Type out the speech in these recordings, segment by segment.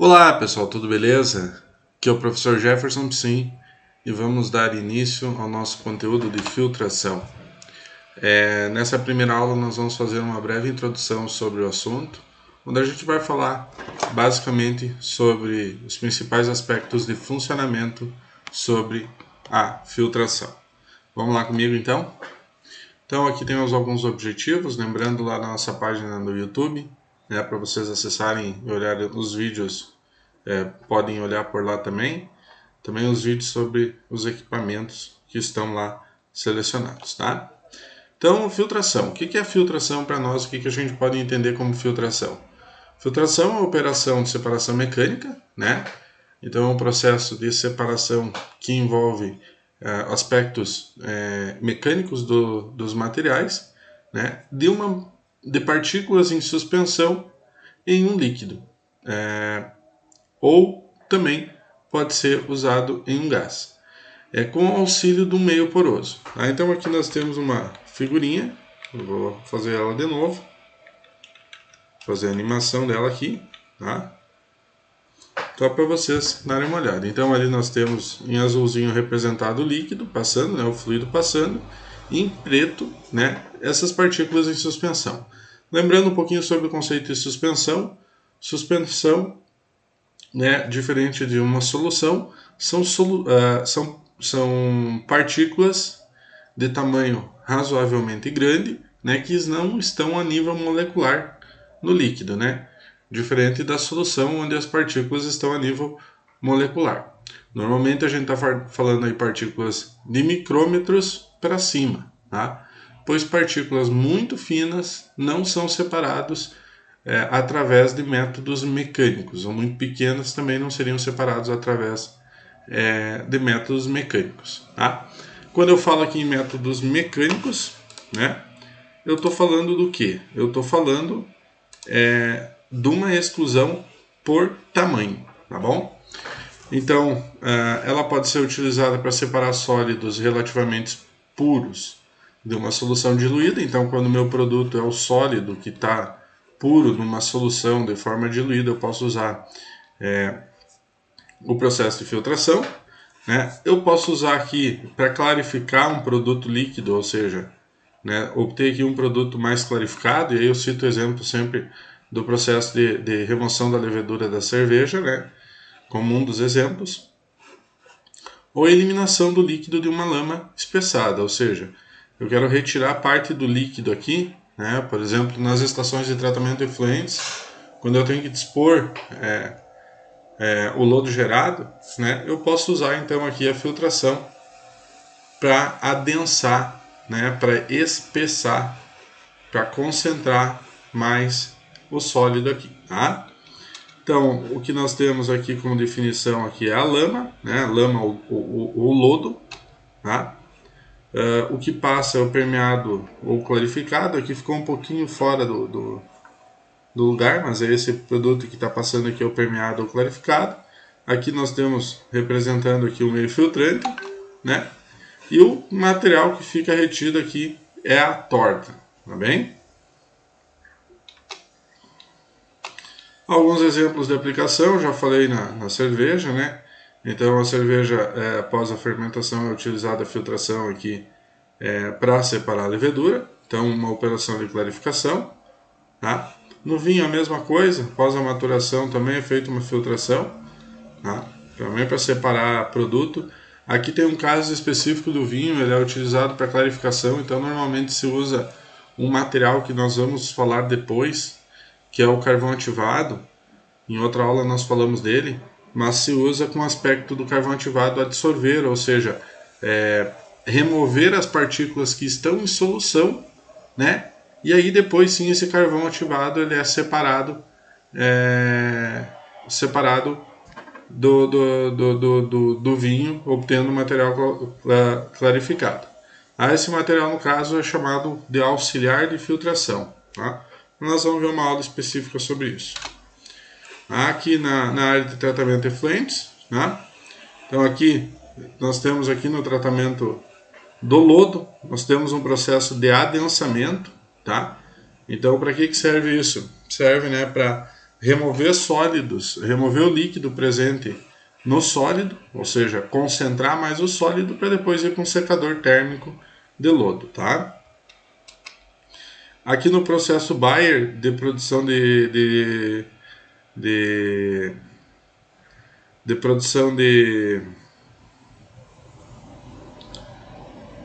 Olá pessoal, tudo beleza? Aqui é o professor Jefferson Psim e vamos dar início ao nosso conteúdo de filtração. Nessa primeira aula nós vamos fazer uma breve introdução sobre o assunto, onde a gente vai falar basicamente sobre os principais aspectos de funcionamento sobre a filtração. Vamos lá comigo então? Então aqui temos alguns objetivos, lembrando lá na nossa página no YouTube, para vocês acessarem e olharem os vídeos. Podem olhar por lá também os vídeos sobre os equipamentos que estão lá selecionados, tá? Então, filtração. O que é filtração para nós? O que a gente pode entender como filtração? Filtração é uma operação de separação mecânica, né? Então, é um processo de separação que envolve aspectos mecânicos dos materiais, né? De partículas em suspensão em um líquido. Ou também pode ser usado em um gás, com o auxílio de um meio poroso. Tá? Então aqui nós temos uma figurinha, eu vou fazer ela de novo, fazer a animação dela aqui, tá? Só para vocês darem uma olhada. Então ali nós temos em azulzinho representado o líquido passando, né, o fluido passando, e em preto, né, essas partículas em suspensão. Lembrando um pouquinho sobre o conceito de suspensão, né, diferente de uma solução, são partículas de tamanho razoavelmente grande, né, que não estão a nível molecular no líquido, né, diferente da solução onde as partículas estão a nível molecular. Normalmente a gente está falando aí partículas de micrômetros para cima, tá? Pois partículas muito finas não são separadas através de métodos mecânicos, ou muito pequenas também não seriam separados através de métodos mecânicos. Tá? Quando eu falo aqui em métodos mecânicos, né, eu estou falando do que? Eu estou falando de uma exclusão por tamanho, tá bom? Então, ela pode ser utilizada para separar sólidos relativamente puros de uma solução diluída. Então, quando o meu produto é o sólido que está puro numa solução de forma diluída, eu posso usar o processo de filtração, né? Eu posso usar aqui para clarificar um produto líquido, ou seja, né, obter aqui um produto mais clarificado, e aí eu cito o exemplo sempre do processo de remoção da levedura da cerveja, né, como um dos exemplos, ou a eliminação do líquido de uma lama espessada, ou seja, eu quero retirar parte do líquido aqui, né, por exemplo, nas estações de tratamento de efluentes, quando eu tenho que dispor o lodo gerado, né, eu posso usar então aqui a filtração para adensar, né, para espessar, para concentrar mais o sólido aqui, tá? Então, o que nós temos aqui como definição aqui é a lama, né, a lama ou lodo, tá? O que passa é o permeado ou clarificado, aqui ficou um pouquinho fora do lugar, mas é esse produto que está passando aqui é o permeado ou clarificado. Aqui nós temos representando aqui o meio filtrante, né? E o material que fica retido aqui é a torta, tá bem? Alguns exemplos de aplicação, já falei na cerveja, né? Então a cerveja, após a fermentação, é utilizada a filtração aqui para separar a levedura, então uma operação de clarificação, tá? No vinho a mesma coisa, após a maturação também é feita uma filtração, tá? Também para separar produto. Aqui tem um caso específico do vinho, ele é utilizado para clarificação, então normalmente se usa um material que nós vamos falar depois, que é o carvão ativado. Em outra aula nós falamos dele, mas se usa com o aspecto do carvão ativado adsorver, ou seja, remover as partículas que estão em solução, né? E aí depois sim esse carvão ativado ele é separado do vinho, obtendo material clarificado. Esse material no caso é chamado de auxiliar de filtração, tá? Nós vamos ver uma aula específica sobre isso. Aqui na área de tratamento de efluentes, né? Então aqui nós temos aqui no tratamento do lodo, nós temos um processo de adensamento, tá? Então para que serve isso? Serve, né, para remover sólidos, remover o líquido presente no sólido, ou seja, concentrar mais o sólido para depois ir para um secador térmico de lodo, tá? Aqui no processo Bayer de produção de produção de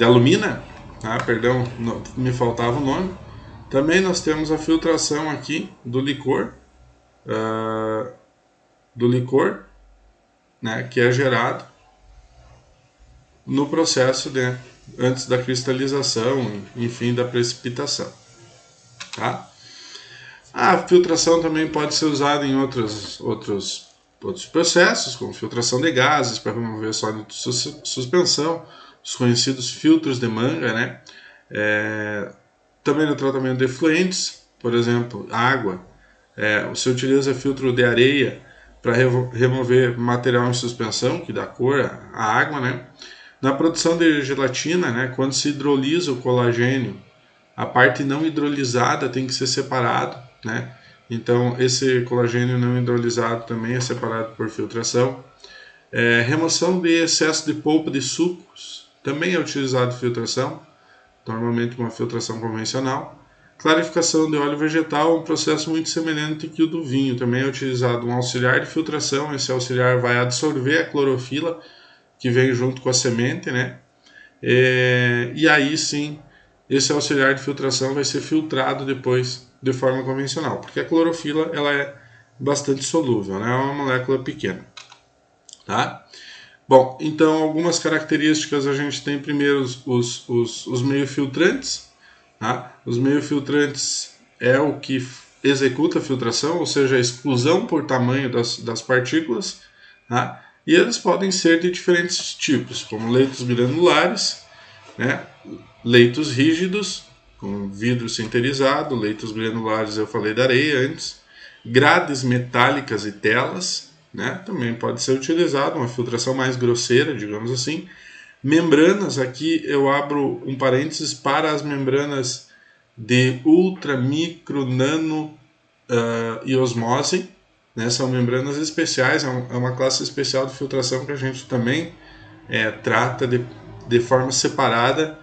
alumina, tá? Perdão, me faltava o nome. Também nós temos a filtração aqui do licor, né, que é gerado no processo antes da cristalização, enfim, da precipitação. Tá? A filtração também pode ser usada em outros processos, como filtração de gases para remover sólido de suspensão, os conhecidos filtros de Manga, né? Também no tratamento de efluentes, por exemplo, água, você utiliza filtro de areia para remover material em suspensão, que dá cor à água, né? Na produção de gelatina, né, quando se hidrolisa o colagênio, a parte não hidrolisada tem que ser separado, né? Então esse colagênio não hidrolisado também é separado por filtração. Remoção de excesso de polpa de sucos também é utilizado filtração, normalmente uma filtração convencional. Clarificação de óleo vegetal é um processo muito semelhante que o do vinho, também é utilizado um auxiliar de filtração. Esse auxiliar vai absorver a clorofila que vem junto com a semente, né? E aí sim, esse auxiliar de filtração vai ser filtrado depois de forma convencional, porque a clorofila ela é bastante solúvel, né? É uma molécula pequena, tá? Bom, então algumas características a gente tem primeiro os meio filtrantes, tá? Os meio filtrantes é o que executa a filtração, ou seja, a exclusão por tamanho das partículas, tá? E eles podem ser de diferentes tipos, como leitos granulares, né? Leitos rígidos, com vidro sinterizado, leitos granulares eu falei da areia antes, grades metálicas e telas, né? Também pode ser utilizado, uma filtração mais grosseira, digamos assim. Membranas, aqui eu abro um parênteses para as membranas de ultra, micro, nano e osmose, né? São membranas especiais, é uma classe especial de filtração que a gente também trata de forma separada,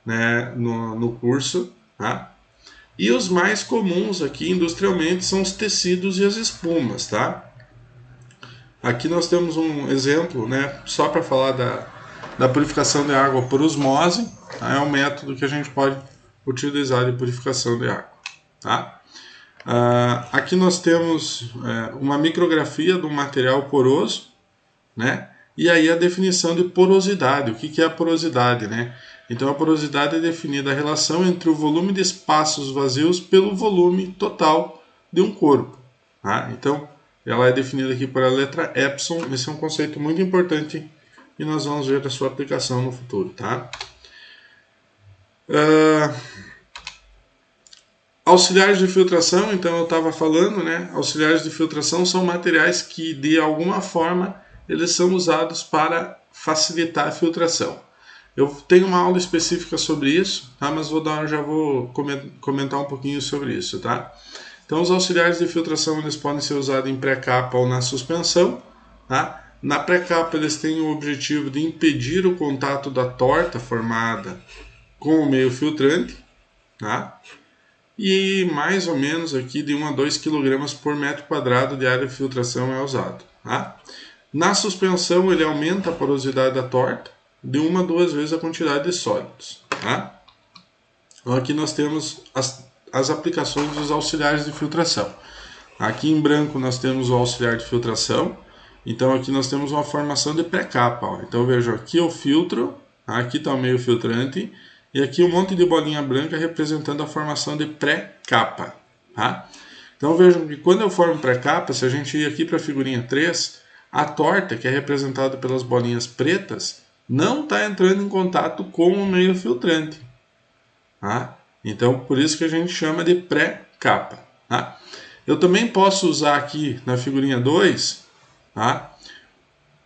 né, no curso, tá? E os mais comuns aqui industrialmente são os tecidos e as espumas, tá? Aqui nós temos um exemplo, né, só para falar da purificação de água por osmose, tá? É um método que a gente pode utilizar de purificação de água, tá? Aqui nós temos uma micrografia de um material poroso, né? E aí a definição de porosidade. O que é a porosidade, né? Então a porosidade é definida a relação entre o volume de espaços vazios pelo volume total de um corpo, tá? Então ela é definida aqui pela letra Epson. Esse é um conceito muito importante e nós vamos ver a sua aplicação no futuro, tá? Auxiliares de filtração, então eu estava falando, né? Auxiliares de filtração são materiais que de alguma forma eles são usados para facilitar a filtração. Eu tenho uma aula específica sobre isso, tá? Mas já vou comentar um pouquinho sobre isso, tá? Então os auxiliares de filtração eles podem ser usados em pré-capa ou na suspensão, tá? Na pré-capa eles têm o objetivo de impedir o contato da torta formada com o meio filtrante, tá? E mais ou menos aqui de 1 a 2 kg por metro quadrado de área de filtração é usado, tá? Na suspensão ele aumenta a porosidade da torta de 1 a 2 vezes a quantidade de sólidos, tá? Então aqui nós temos as aplicações dos auxiliares de filtração. Aqui em branco nós temos o auxiliar de filtração. Então aqui nós temos uma formação de pré-capa. Então veja, aqui eu filtro, aqui está o meio filtrante e aqui um monte de bolinha branca representando a formação de pré-capa, tá? Então vejam que quando eu formo pré-capa, se a gente ir aqui para a figurinha 3, a torta, que é representada pelas bolinhas pretas, não está entrando em contato com o meio filtrante, tá? Então por isso que a gente chama de pré-capa, tá? Eu também posso usar aqui na figurinha 2, tá?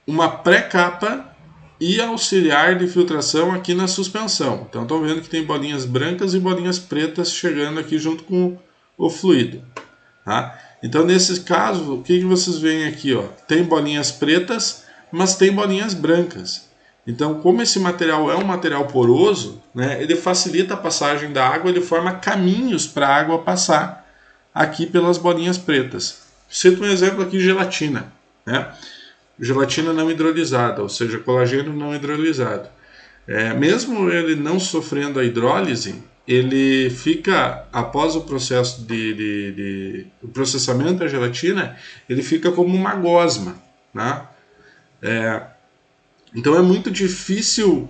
Uma pré-capa e auxiliar de filtração aqui na suspensão. Então estão vendo que tem bolinhas brancas e bolinhas pretas chegando aqui junto com o fluido, Tá? Então, nesse caso, o que vocês veem aqui? Ó? Tem bolinhas pretas, mas tem bolinhas brancas. Então, como esse material é um material poroso, né, ele facilita a passagem da água, ele forma caminhos para a água passar aqui pelas bolinhas pretas. Cito um exemplo aqui, gelatina. Né? Gelatina não hidrolisada, ou seja, colagênio não hidrolisado. Mesmo ele não sofrendo a hidrólise, ele fica, após o processo o processamento da gelatina, ele fica como uma gosma. Né? Então é muito difícil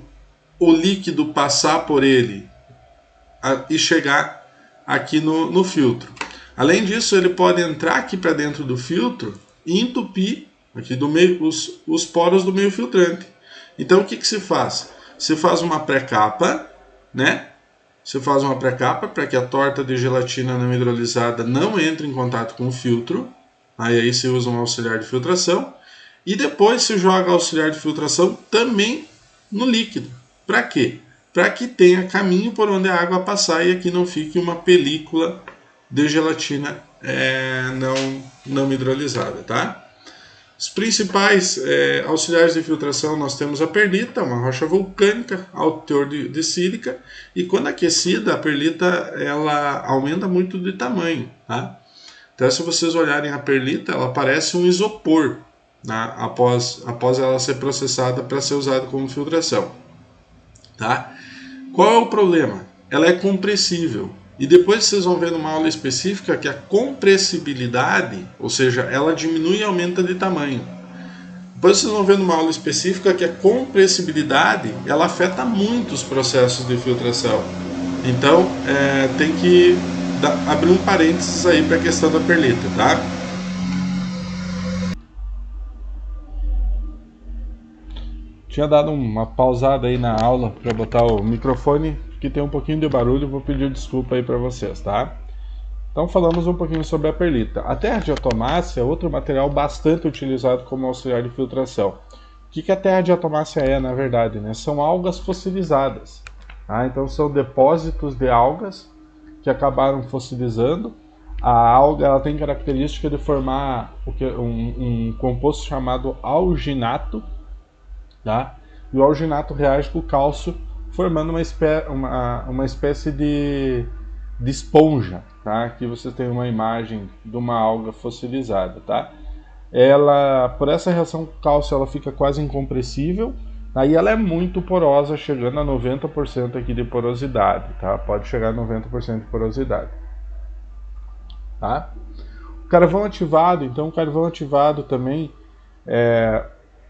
o líquido passar por ele e chegar aqui no filtro. Além disso, ele pode entrar aqui para dentro do filtro e entupir aqui do meio, os poros do meio filtrante. Então o que se faz? Você faz uma pré-capa, né? Você faz uma pré-capa para que a torta de gelatina não hidrolisada não entre em contato com o filtro. Aí você usa um auxiliar de filtração. E depois se joga auxiliar de filtração também no líquido. Para quê? Para que tenha caminho por onde a água passar e aqui não fique uma película de gelatina não hidrolisada, tá? Os principais auxiliares de filtração, nós temos a perlita, uma rocha vulcânica, alto teor de sílica, e quando aquecida, a perlita ela aumenta muito de tamanho. Tá? Então, se vocês olharem a perlita, ela parece um isopor, né? após ela ser processada para ser usada como filtração. Tá? Qual é o problema? Ela é compressível. E depois vocês vão ver numa aula específica que a compressibilidade, ou seja, ela diminui e aumenta de tamanho. Depois vocês vão ver numa aula específica que a compressibilidade, ela afeta muito os processos de filtração. Então, tem que abrir um parênteses aí para a questão da perlita, tá? Tinha dado uma pausada aí na aula para botar o microfone, que tem um pouquinho de barulho, vou pedir desculpa aí para vocês, tá? Então falamos um pouquinho sobre a perlita. A terra de atomácia é outro material bastante utilizado como auxiliar de filtração. O que a terra de atomácia é, na verdade? Né? São algas fossilizadas. Tá? Então são depósitos de algas que acabaram fossilizando. A alga ela tem característica de formar um composto chamado alginato. Tá? E o alginato reage com o cálcio, formando uma espécie de esponja. Tá? Aqui você tem uma imagem de uma alga fossilizada. Tá? Por essa reação com o cálcio, ela fica quase incompressível. Aí ela é muito porosa, chegando a 90% aqui de porosidade. Tá? Pode chegar a 90% de porosidade. Tá? O carvão ativado, então o carvão ativado também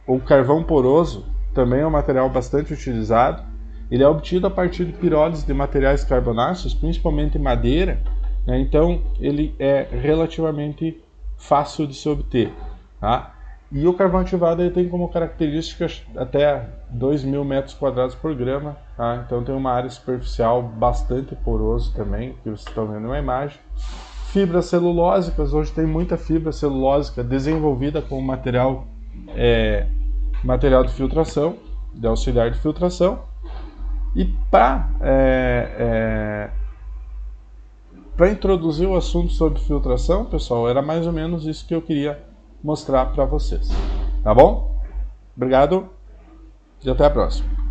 o carvão poroso também é um material bastante utilizado. Ele é obtido a partir de pirólise de materiais carbonáceos, principalmente madeira, né? Então ele é relativamente fácil de se obter. Tá? E o carvão ativado ele tem como característica até 2.000 metros quadrados por grama. Tá? Então tem uma área superficial bastante poroso também, que vocês estão vendo na imagem. Fibras celulósicas, hoje tem muita fibra celulósica desenvolvida como material de filtração, de auxiliar de filtração. E para introduzir o assunto sobre filtração, pessoal, era mais ou menos isso que eu queria mostrar para vocês. Tá bom? Obrigado e até a próxima.